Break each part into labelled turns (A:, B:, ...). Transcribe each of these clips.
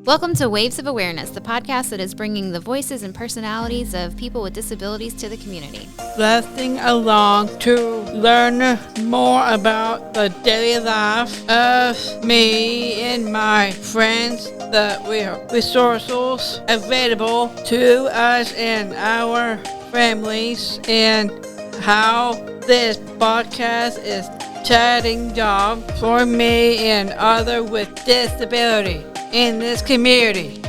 A: Welcome to Waves of Awareness, the podcast that is bringing the voices and personalities of people with disabilities to the community.
B: Listening along to learn more about the daily life of me and my friends, the resources available to us and our families, and how this podcast is chatting job for me and others with disability in this community.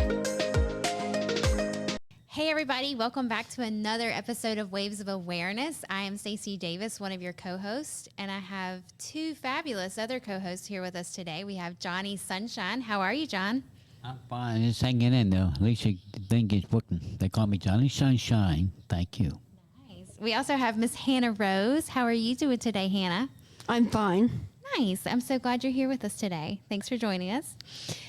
A: Hey everybody, welcome back to another episode of Waves of Awareness. I am Staci Davis, one of your co-hosts, and I have two fabulous other co-hosts here with us today. We have Johnny Sunshine. How are you, John?
C: I'm fine, just hanging in there. At least the thing is working. They call me Johnny Sunshine. Thank you.
A: Nice. We also have Miss Hannah Rose. How are you doing today, Hannah?
D: I'm fine.
A: Nice. I'm so glad you're here with us today. Thanks for joining us.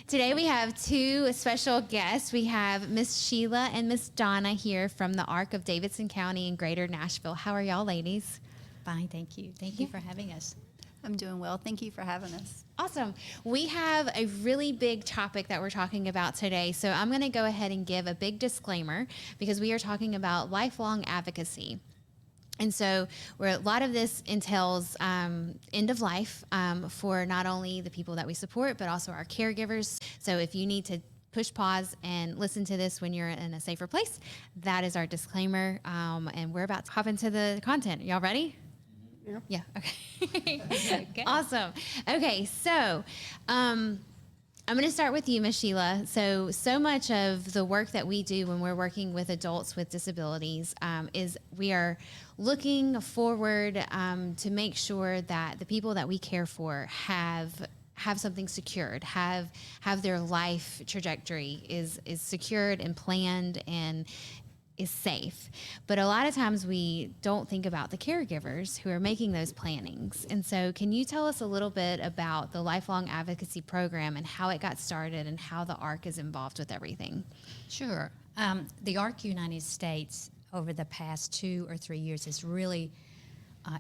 A: Today we have two special guests. We have Miss Sheila and Miss Donna here from the Arc of Davidson County in Greater Nashville. How are y'all ladies?
E: Fine, thank you. Thank you for having us.
D: I'm doing well. Thank you for having us.
A: Awesome. We have a really big topic that we're talking about today. So I'm going to go ahead and give a big disclaimer because we are talking about lifelong advocacy. And so a lot of this entails end of life for not only the people that we support, but also our caregivers. So if you need to push pause and listen to this when you're in a safer place, that is our disclaimer. And we're about to hop into the content. Y'all ready? Yeah. Okay. Okay. Awesome. Okay. So I'm going to start with you, Ms. Sheila. So much of the work that we do when we're working with adults with disabilities is we are looking forward to make sure that the people that we care for have something secured, have their life trajectory is secured and planned and is safe. But a lot of times we don't think about the caregivers who are making those plannings. And so can you tell us a little bit about the Lifelong Advocacy Program and how it got started and how the ARC is involved with everything?
E: Sure. The ARC United States over the past 2 or 3 years has really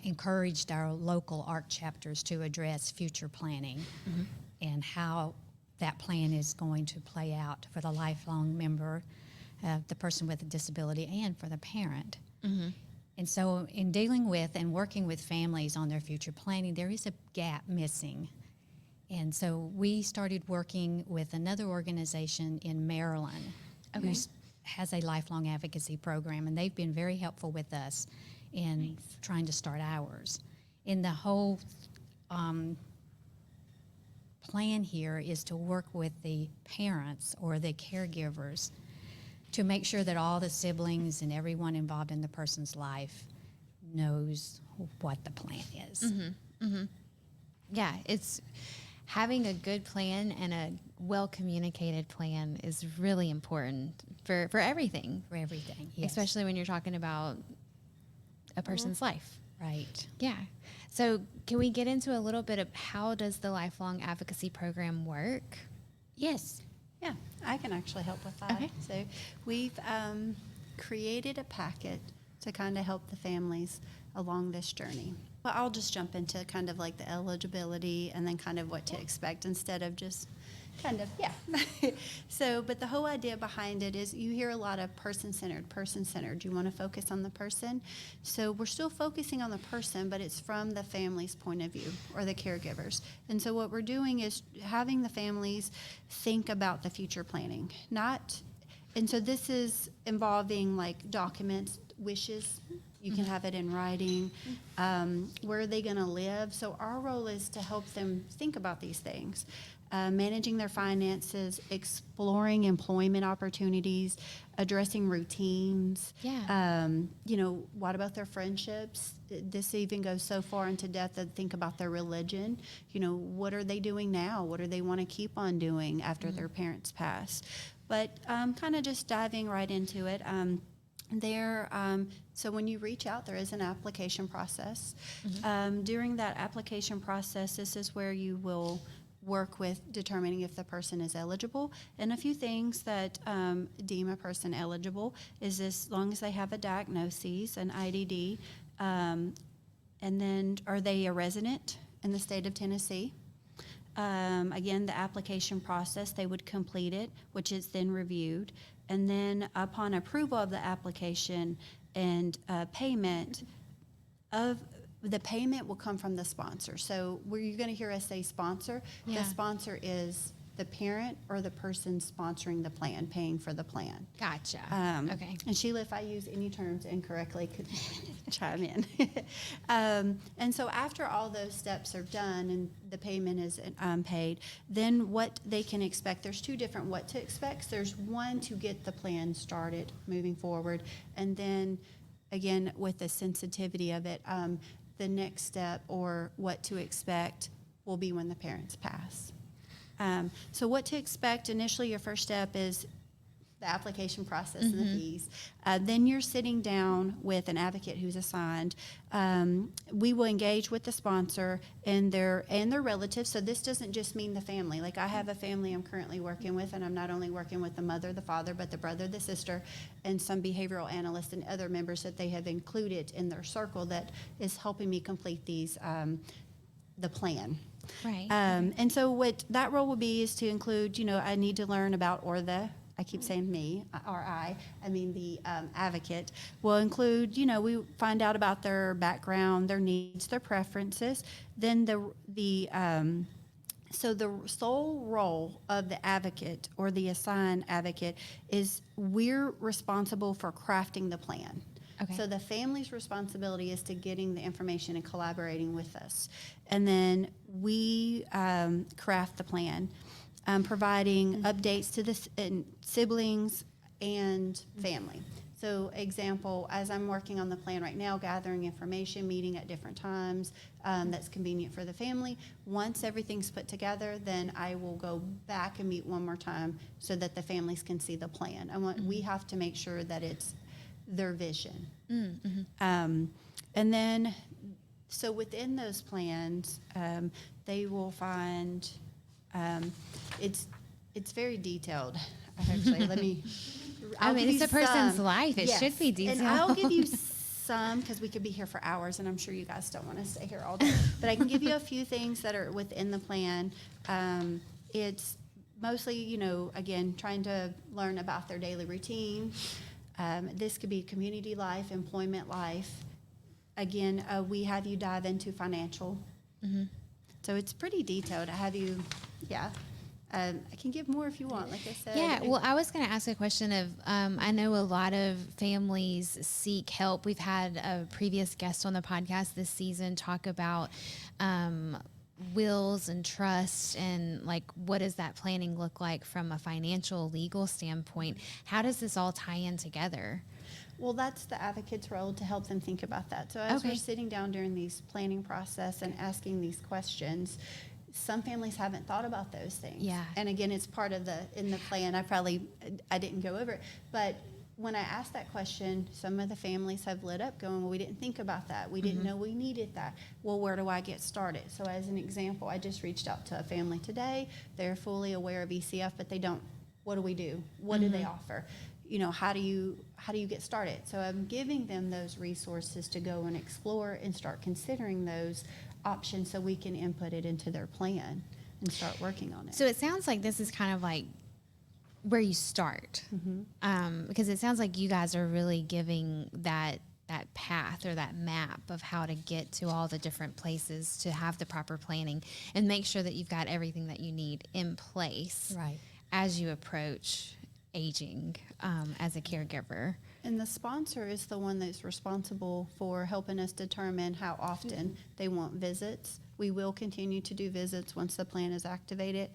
E: encouraged our local ARC chapters to address future planning and how that plan is going to play out for the lifelong member, the person with a disability, and for the parent. And so in dealing with and working with families on their future planning, there is a gap missing. And so we started working with another organization in Maryland who has a lifelong advocacy program, and they've been very helpful with us in trying to start ours. And the whole plan here is to work with the parents or the caregivers to make sure that all the siblings and everyone involved in the person's life knows what the plan is.
A: Yeah, it's having a good plan and a well-communicated plan is really important for everything.
E: For everything, yes.
A: Especially when you're talking about a person's life.
E: Right.
A: Yeah. So can we get into a little bit of how does the Lifelong Advocacy Program work?
E: Yes.
D: Yeah, I can actually help with that.
A: Okay.
D: So we've created a packet to kind of help the families along this journey. Well, I'll just jump into kind of like the eligibility and then kind of what to expect instead of just kind of, So, but the whole idea behind it is you hear a lot of person-centered. You want to focus on the person. So we're still focusing on the person, but it's from the family's point of view or the caregivers. And so what we're doing is having the families think about the future planning, and so this is involving like documents, wishes. You can have it in writing. Where are they going to live? So our role is to help them think about these things. Managing their finances, exploring employment opportunities, addressing routines.
A: Yeah.
D: What about their friendships? This even goes so far into depth to think about their religion. What are they doing now? What do they want to keep on doing after their parents pass? But kind of just diving right into it. So when you reach out, there is an application process. During that application process, this is where you will work with determining if the person is eligible. And a few things that deem a person eligible is as long as they have a diagnosis, an IDD, and then are they a resident in the state of Tennessee? again, the application process, they would complete it, which is then reviewed. And then upon approval of the application and payment, of the payment will come from the sponsor. So where you're going to hear us say sponsor,
A: Yeah.
D: the sponsor is the parent or the person sponsoring the plan, paying for the plan.
A: Gotcha. Okay.
D: And Sheila, if I use any terms incorrectly, could chime in. And so after all those steps are done and the payment is paid, then what they can expect, there's two different what to expect. There's one to get the plan started moving forward. And then, again, with the sensitivity of it, the next step or what to expect will be when the parents pass. So what to expect initially, your first step is the application process and the fees. Then you're sitting down with an advocate who's assigned. We will engage with the sponsor and their relatives. So this doesn't just mean the family. Like I have a family I'm currently working with, and I'm not only working with the mother, the father, but the brother, the sister, and some behavioral analysts and other members that they have included in their circle that is helping me complete these the plan.
A: Right.
D: And so what that role will be is to include, I need to learn about, or I keep saying me, or I mean the advocate, will include, we find out about their background, their needs, their preferences. Then so the sole role of the advocate or the assigned advocate is we're responsible for crafting the plan.
A: Okay.
D: So the family's responsibility is to getting the information and collaborating with us. And then we craft the plan, providing updates to the siblings and family. So example, as I'm working on the plan right now, gathering information, meeting at different times that's convenient for the family. Once everything's put together, then I will go back and meet one more time so that the families can see the plan. We have to make sure that it's their vision. And then, so within those plans, they will find, it's very detailed. Actually,
A: it's a person's life. It should be detailed.
D: And I'll give you some, because we could be here for hours, and I'm sure you guys don't want to stay here all day. But I can give you a few things that are within the plan. It's mostly, again, trying to learn about their daily routine. This could be community life, employment life. Again, we have you dive into financial. So it's pretty detailed. I have you, I can give more if you want, like I said.
A: Yeah, well, I was going to ask a question of, I know a lot of families seek help. We've had a previous guest on the podcast this season talk about wills and trust and like what does that planning look like from a financial legal standpoint. How does this all tie in together?
D: Well, that's the advocate's role to help them think about that. So as we're sitting down during these planning process and asking these questions, some families haven't thought about those things.
A: Yeah.
D: And again, it's part of in the plan. I didn't go over it, but when I asked that question, some of the families have lit up going, well, we didn't think about that. We didn't know we needed that. Well, where do I get started? So as an example, I just reached out to a family today. They're fully aware of ECF, but they don't. What do we do? What do they offer? How do you get started? So I'm giving them those resources to go and explore and start considering those options so we can input it into their plan and start working on it.
A: So it sounds like this is kind of like where you start, because it sounds like you guys are really giving that path or that map of how to get to all the different places to have the proper planning and make sure that you've got everything that you need in place as you approach aging as a caregiver.
D: And the sponsor is the one that's responsible for helping us determine how often they want visits. We will continue to do visits once the plan is activated,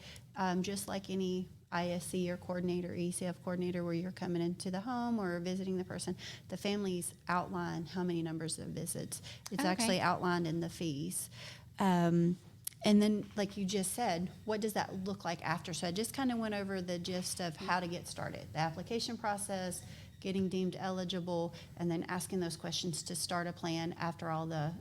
D: just like any ISC or coordinator, ECF coordinator, where you're coming into the home or visiting the person. The families outline how many numbers of visits. It's actually outlined in the fees. And then, like you just said, what does that look like after? So I just kind of went over the gist of how to get started. The application process, getting deemed eligible, and then asking those questions to start a plan after all the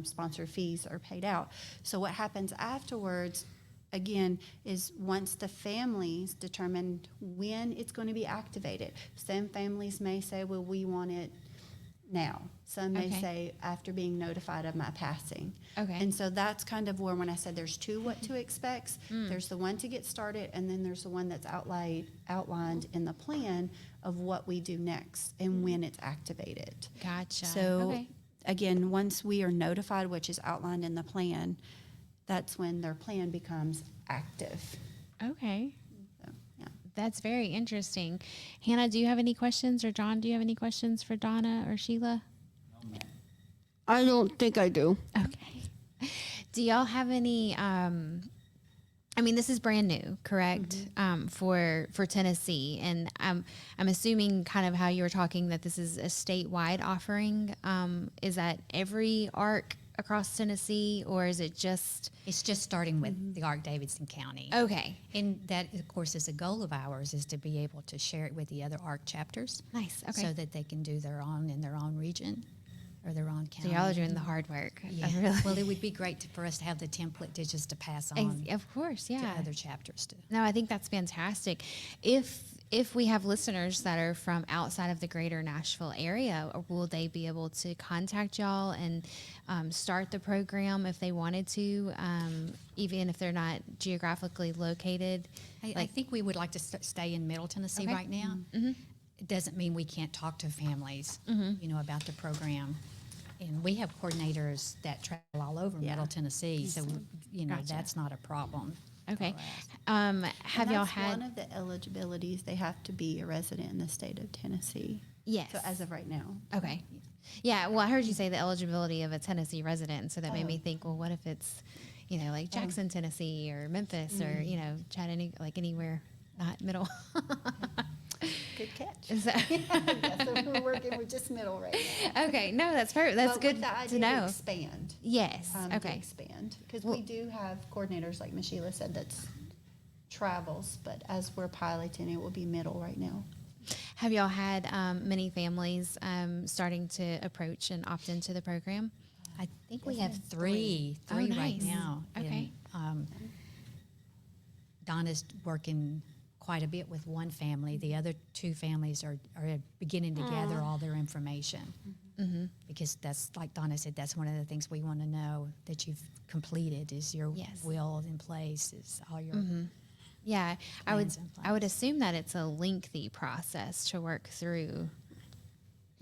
D: sponsor fees are paid out. So what happens afterwards, again, is once the families determine when it's going to be activated. Some families may say, well, we want it now. Some may
A: Okay.
D: say after being notified of my passing.
A: Okay.
D: And so that's kind of where, when I said there's two what to expects, there's the one to get started, and then there's the one that's outlined in the plan of what we do next and when it's activated.
A: Gotcha.
D: So
A: Okay.
D: again, once we are notified, which is outlined in the plan, that's when their plan becomes active.
A: Okay.
D: So, yeah.
A: That's very interesting. Hannah, do you have any questions, or John, do you have any questions for Donna or Sheila?
F: I don't think I do.
A: Okay. Do y'all have any? I mean, this is brand new, correct? For Tennessee, and I'm assuming kind of how you were talking that this is a statewide offering. Is that every ARC across Tennessee, or is it just?
E: It's just starting with the Arc Davidson County.
A: Okay.
E: And that, of course, is a goal of ours, is to be able to share it with the other ARC chapters.
A: Nice. Okay.
E: So that they can do their own in their own region or their own
A: So
E: county.
A: y'all are doing the hard work.
E: Yeah.
A: Really.
E: Well, it would be great for us to have the template to just to pass on
A: Of course, yeah.
E: to other chapters too.
A: No, I think that's fantastic. If we have listeners that are from outside of the greater Nashville area, will they be able to contact y'all and start the program if they wanted to, even if they're not geographically located?
E: I think we would like to stay in Middle Tennessee
A: Okay.
E: right now. It doesn't mean we can't talk to families, about the program. And we have coordinators that travel all over
D: Yeah.
E: Middle Tennessee, so
A: Gotcha.
E: that's not a problem.
A: Okay.
E: for us.
A: Have
D: And
A: y'all
D: that's
A: had?
D: one of the eligibilities? They have to be a resident in the state of Tennessee.
A: Yes.
D: So as of right now.
A: Okay. Yeah, well, I heard you say the eligibility of a Tennessee resident, so that made
D: Oh.
A: me think, well, what if it's, like Jackson, Tennessee, or Memphis, or Chattanooga, like anywhere not middle.
D: Good catch.
A: Is that-
D: Yeah, so we're working with just middle right now.
A: okay, no, that's perfect. That's
D: But
A: good
D: with the
A: to
D: idea
A: know.
D: expand.
A: Yes.
D: To
A: Okay.
D: expand, because
A: Well-
D: we do have coordinators, like Miss Sheila said, that's travels, but as we're piloting, it will be middle right now.
A: Have y'all had many families starting to approach and opt into the program?
E: I think we
D: Yes,
E: have
D: ma'am.
E: three
A: Oh,
E: right
A: nice.
E: now.
A: Okay.
E: And, Donna's working quite a bit with one family. The other two families are beginning to gather all their information. Because that's, like Donna said, that's one of the things we want to know that you've completed is your
A: Yes.
E: will in place, is all your
A: Yeah,
E: Plans in
A: I would
E: place.
A: assume that it's a lengthy process to work through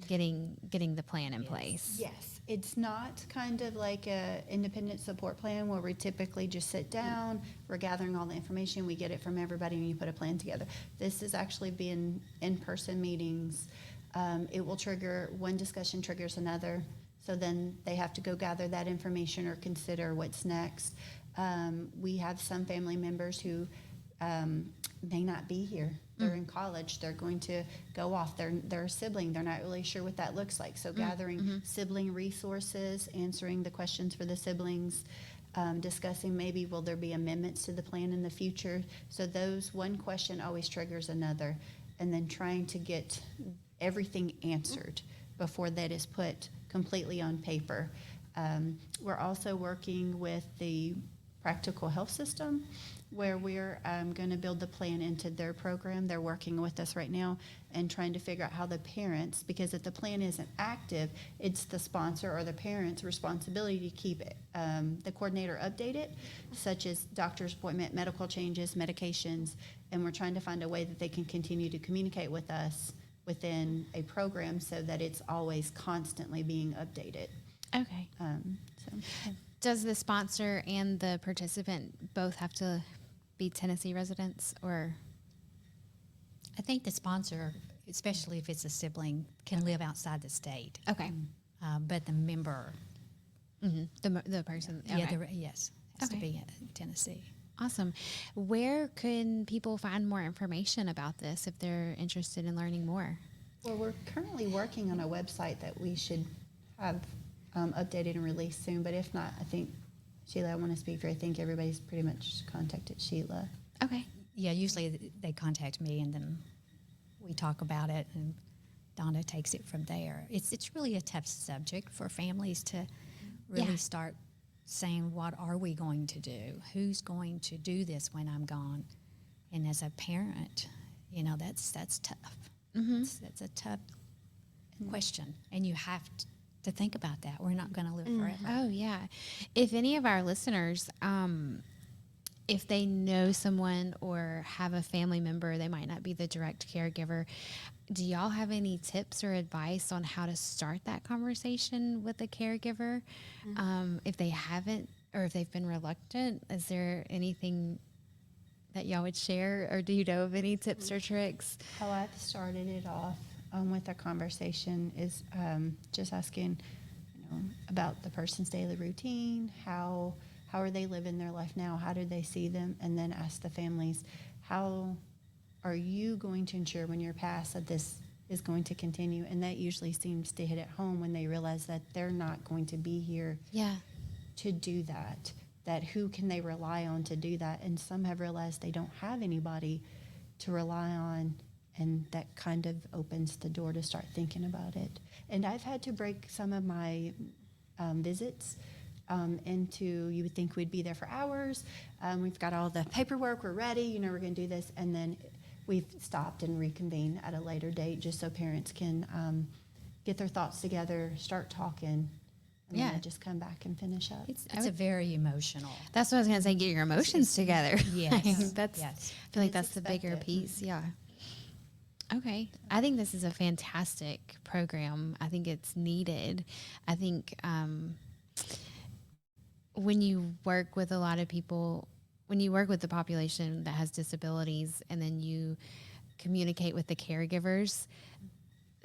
A: getting the plan in place.
D: Yes, it's not kind of like a independent support plan where we typically just sit down, we're gathering all the information, we get it from everybody, and you put a plan together. This is actually being in-person meetings. It will trigger, one discussion triggers another, so then they have to go gather that information or consider what's next. We have some family members who may not be here. They're in college. They're going to go off. They're a sibling. They're not really sure what that looks like. So gathering sibling resources, answering the questions for the siblings, discussing maybe will there be amendments to the plan in the future. So those, one question always triggers another, and then trying to get everything answered before that is put completely on paper. We're also working with the practical health system, where we're going to build the plan into their program. They're working with us right now and trying to figure out how the parents, because if the plan isn't active, it's the sponsor or the parent's responsibility to keep the coordinator updated, such as doctor's appointment, medical changes, medications, and we're trying to find a way that they can continue to communicate with us within a program so that it's always constantly being updated.
A: Okay. Does the sponsor and the participant both have to be Tennessee residents, or?
E: I think the sponsor, especially if it's a sibling, can live outside the state.
A: Okay.
E: But the member,
A: The person.
E: yeah,
A: Okay.
E: yes, has to
A: Okay.
E: be in Tennessee.
A: Awesome. Where can people find more information about this if they're interested in learning more?
D: Well, we're currently working on a website that we should have updated and released soon, but if not, I think, Sheila, I want to speak for, I think everybody's pretty much contacted Sheila.
A: Okay.
E: Yeah, usually they contact me and then we talk about it and Donna takes it from there. It's really a tough subject for families to really
A: Yeah.
E: start saying, what are we going to do? Who's going to do this when I'm gone? And as a parent, that's tough. That's a tough question, and you have to think about that. We're not going to live forever.
A: Oh, yeah. If any of our listeners, if they know someone or have a family member, they might not be the direct caregiver. Do y'all have any tips or advice on how to start that conversation with a caregiver? If they haven't, or if they've been reluctant, is there anything that y'all would share, or do you know of any tips or tricks?
D: How I've started it off with a conversation is just asking, about the person's daily routine, how are they living their life now, how do they see them, and then ask the families, how are you going to ensure when you're past that this is going to continue? And that usually seems to hit at home when they realize that they're not going to be here to do that who can they rely on to do that? And some have realized they don't have anybody to rely on, and that kind of opens the door to start thinking about it. And I've had to break some of my visits into, you would think we'd be there for hours. We've got all the paperwork, we're ready, we're going to do this. And then we've stopped and reconvened at a later date just so parents can get their thoughts together, start talking, and then I just come back and finish up.
E: It's a very emotional.
A: That's what I was going to say, get your emotions together.
E: Yes.
A: That's,
E: Yes.
A: I feel like
D: It's
A: that's the bigger
D: expected.
A: piece. Yeah. Okay. I think this is a fantastic program. I think it's needed. I think when you work with a lot of people, when you work with the population that has disabilities, and then you communicate with the caregivers,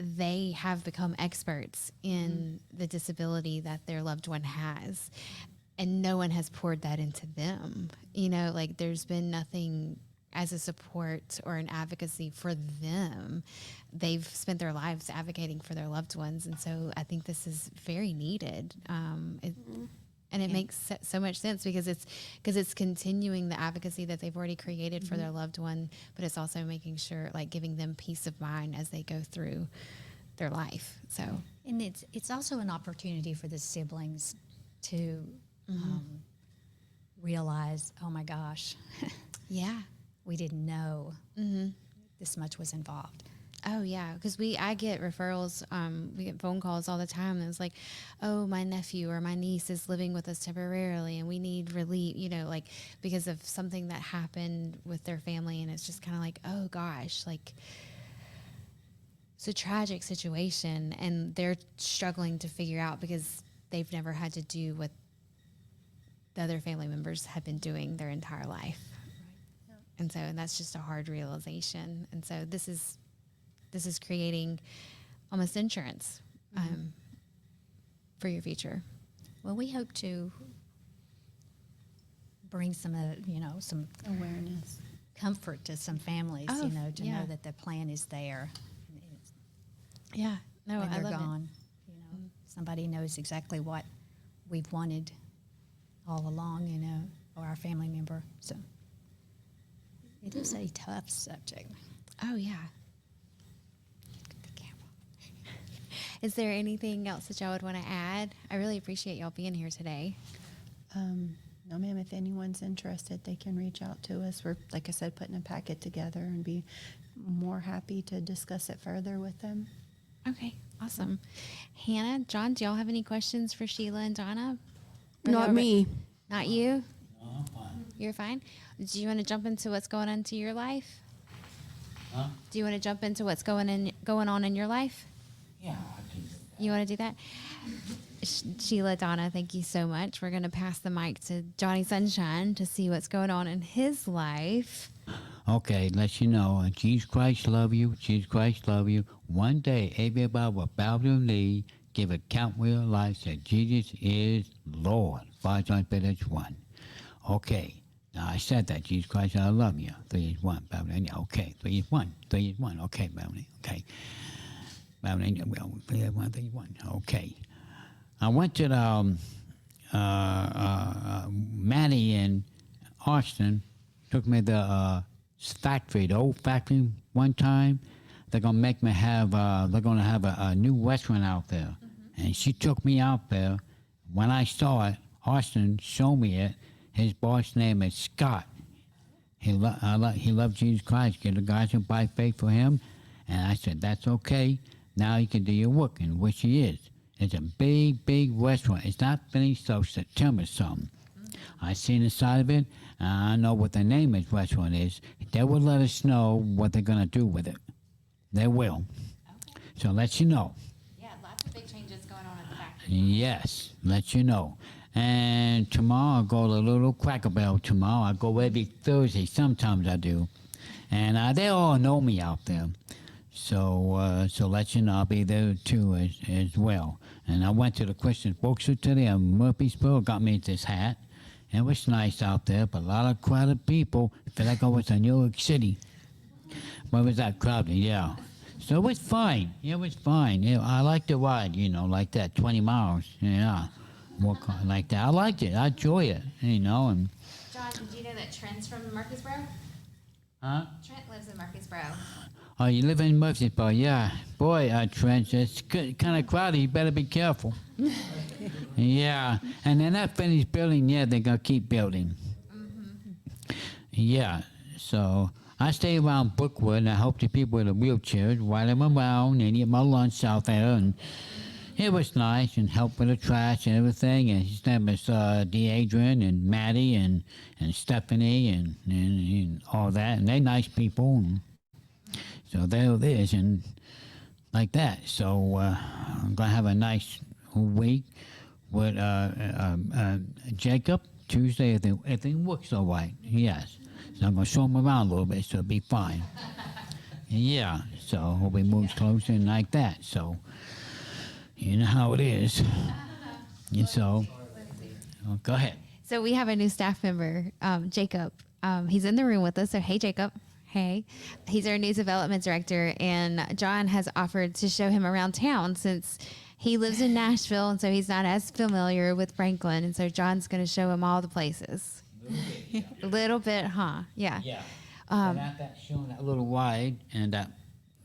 A: they have become experts in the disability that their loved one has. And no one has poured that into them. Like there's been nothing as a support or an advocacy for them. They've spent their lives advocating for their loved ones. And so I think this is very needed. And it makes so much sense because it's continuing the advocacy that they've already created for their loved one, but it's also making sure, like, giving them peace of mind as they go through their life. So,
E: And it's also an opportunity for the siblings to realize, oh my gosh,
A: yeah.
E: we didn't know this much was involved.
A: Oh yeah, because I get referrals. We get phone calls all the time. And it's like, oh, my nephew or my niece is living with us temporarily, and we need relief. Like because of something that happened with their family, and it's just kind of like, oh gosh, like it's a tragic situation, and they're struggling to figure out because they've never had to do what the other family members have been doing their entire life. And that's just a hard realization. And so this is creating almost insurance for your future.
E: Well, we hope to bring some
D: Awareness.
E: comfort to some families,
A: Oh,
E: to
A: yeah.
E: know that the plan is there.
A: Yeah. No,
E: When
A: I
E: they're
A: love
E: gone, somebody knows exactly what we've wanted all along, or our family member. So it is a tough subject.
A: it. Oh yeah. Is there anything else that y'all would want to add? I really appreciate y'all being here today.
D: No, ma'am, if anyone's interested, they can reach out to us. We're, like I said, putting a packet together and be more happy to discuss it further with them.
A: Okay, awesome. Hannah, John, do y'all have any questions for Sheila and Donna?
F: Not me.
A: Not you? No, I'm fine. You're fine? Do you want to jump into what's going on to your life?
C: Huh?
A: Do you want to jump into what's going on in your life?
C: Yeah, I can do that.
A: You want to do that? Sheila, Donna, thank you so much. We're going to pass the mic to Johnny Sunshine to see what's going on in his life.
C: Okay, let you know, Jesus Christ love you, Jesus Christ love you. One day, everybody will bow their knee, give a count with your life, say Jesus is Lord. Father, Son, Spirit is one. Okay, now I said that, Jesus Christ, I love you. 3 is 1, bow their knee. Okay, 3 is 1, 3 is 1. Okay, bow their knee. Okay. Bow their knee. Well, 3 is 1, 3 is 1. Okay. I went to the Maddie in Austin, took me to the factory, the old factory one time. They're gonna make me have, they're gonna have a new restaurant out there. And she took me out there. When I saw it, Austin showed me it. His boss name is Scott. He loved Jesus Christ. Get the guys who by faith for him. And I said, that's okay. Now you can do your working, which he is. It's a big, big restaurant. It's not finished till September something. I seen the side of it. I know what the name of the restaurant is. They will let us know what they're going to do with it. They will.
A: Okay.
C: So let you know.
A: Yeah, lots of big changes going on at the factory.
C: Yes, let you know. And tomorrow I'll go to Little Cracker Barrel tomorrow. I go every Thursday. Sometimes I do. And they all know me out there. So let you know I'll be there too as well. And I went to the Christian bookstore today in Murfreesboro, got me this hat. It was nice out there, but a lot of crowded people. I feel like I was in New York City. Where was that crowded? Yeah. So it was fine. It was fine. I like to ride, like that, 20 miles. Yeah. Like that. I liked it. I enjoy it, And
A: John, did you know that Trent's from Murfreesboro?
C: Huh?
A: Trent lives in Murfreesboro.
C: Oh, you live in Murfreesboro, yeah. Boy, Trent, it's kind of crowded. You better be careful. Yeah. And they're not finished building yet. They're going to keep building. Mm-hmm. Yeah. So I stay around Brookwood, and I help the people with the wheelchairs, ride them around, and eat my lunch out there. And it was nice, and help with the trash and everything. And his name is Adrian and Maddie and Stephanie and all that. And they're nice people. And so there it is, and like that. So I'm going to have a nice week with Jacob. Tuesday, everything works all right. Yes. So I'm going to show him around a little bit, so it'll be fine. Yeah. So hope he moves closer and like that. So you know how it is. And so, go ahead.
A: So we have a new staff member, Jacob. He's in the room with us. So hey, Jacob. Hey, he's our new development director, and John has offered to show him around town since he lives in Nashville, and so he's not as familiar with Franklin, and so John's going to show him all the places. A little bit, huh? Yeah.
C: Yeah. And after that, showing that little ride and that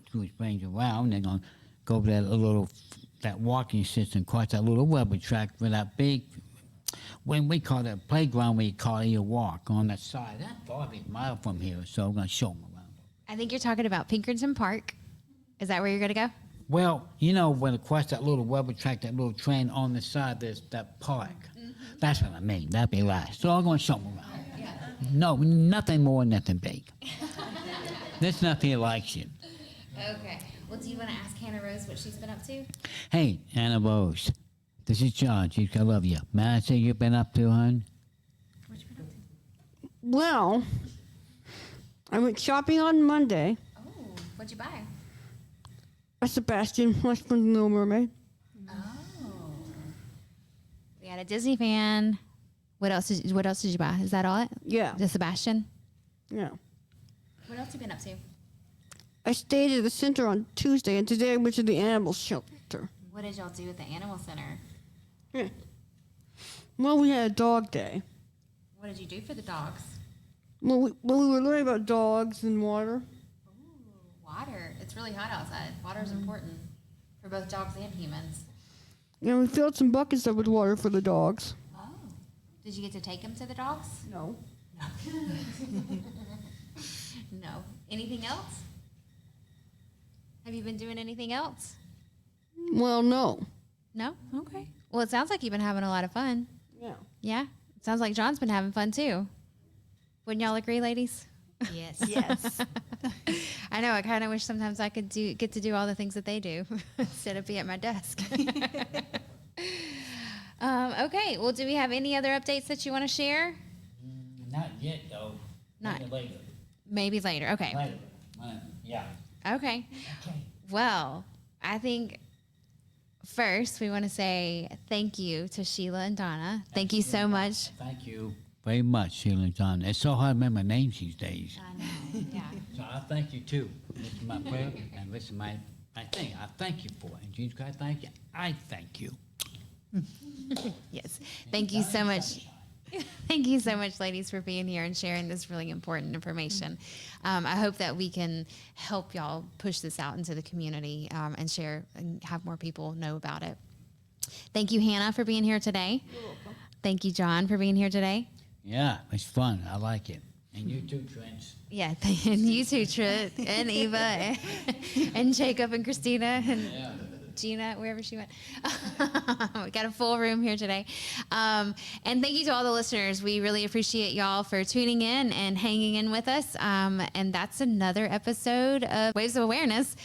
C: two brings around, they're going to go over that walking system, across that little rubber track for that big, when we call it a playground, we call it a walk on that side. That's 40 miles from here, so I'm going to show them around.
A: I think you're talking about Pinkerton Park. Is that where you're going to go?
C: Well, when across that little rubber track, that little train on the side, there's that park. Mm-hmm. That's what I mean. That'd be right. So I'm going to show them around. Yeah. No, nothing more, nothing big. There's nothing like it.
A: Okay. Well, do you want to ask Hannah Rose what she's been up to?
C: Hey, Anna Rose. This is John. I love you. May I say you've been up to, hon?
A: What you been up to?
F: Well, I went shopping on Monday.
A: Oh, what'd you buy?
F: A Sebastian, my friend's Little Mermaid.
A: Oh. We had a Disney fan. What else did you buy? Is that all it?
F: Yeah.
A: The Sebastian?
F: Yeah.
A: What else have you been up to?
F: I stayed at the center on Tuesday, and today I went to the animal shelter.
A: What did y'all do at the animal center?
F: Yeah. Well, we had a dog day.
A: What did you do for the dogs?
F: Well, we were learning about dogs and water.
A: Ooh, water. It's really hot outside. Water is important for both dogs and humans.
F: And we filled some buckets up with water for the dogs.
A: Oh. Did you get to take them to the dogs?
F: No.
A: No. Anything else? Have you been doing anything else?
F: Well, no.
A: No? Okay. Well, it sounds like you've been having a lot of fun.
F: Yeah.
A: Yeah? It sounds like John's been having fun too. Wouldn't y'all agree, ladies?
E: Yes.
D: Yes.
A: I know. I kind of wish sometimes I could get to do all the things that they do instead of be at my desk. Okay. Well, do we have any other updates that you want to share?
C: Not yet, though.
A: Not-
C: Maybe later.
A: Maybe later. Okay.
C: Later. Yeah.
A: Okay. Well, I think first we want to say thank you to Sheila and Donna. Thank you so much.
C: Thank you very much, Sheila and John. It's so hard to remember names these days.
A: I know. Yeah.
C: So I thank you, too. This is my prayer, and this is my thing. I thank you for it. And Jesus Christ, thank you. I thank you.
A: Yes. Thank you so much. Thank you so much, ladies, for being here and sharing this really important information. I hope that we can help y'all push this out into the community and share and have more people know about it. Thank you, Hannah, for being here today. You're welcome. Thank you, John, for being here today.
C: Yeah, it's fun. I like it. And you too, Trent.
A: Yeah, and you too, Trent, and Eva, and Jacob, and Christina, and Gina, wherever she went. We got a full room here today. And thank you to all the listeners. We really appreciate y'all for tuning in and hanging in with us. And that's another episode of Waves of Awareness.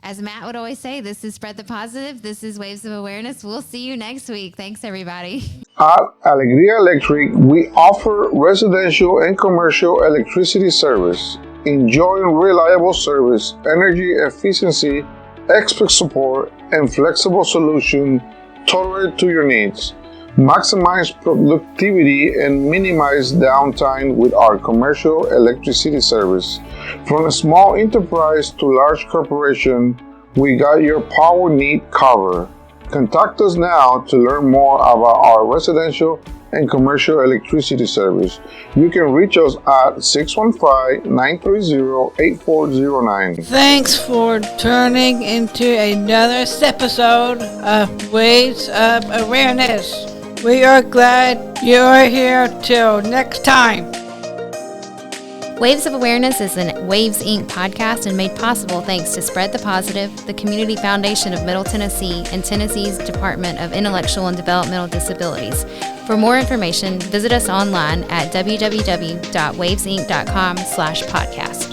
A: As Matt would always say, this is Spread the Positive. This is Waves of Awareness. We'll see you next week. Thanks, everybody.
G: At Alegria Electric, we offer residential and commercial electricity service. Enjoying reliable service, energy efficiency, expert support, and flexible solution tailored to your needs. Maximize productivity and minimize downtime with our commercial electricity service. From a small enterprise to large corporation, we got your power need covered. Contact us now to learn more about our residential and commercial electricity service. You can reach us at 615-930-8409.
B: Thanks for turning into another episode of Waves of Awareness. We are glad you're here till next time.
A: Waves of Awareness is a Waves Inc. podcast and made possible thanks to Spread the Positive, the Community Foundation of Middle Tennessee, and Tennessee's Department of Intellectual and Developmental Disabilities. For more information, visit us online at www.wavesinc.com/podcast.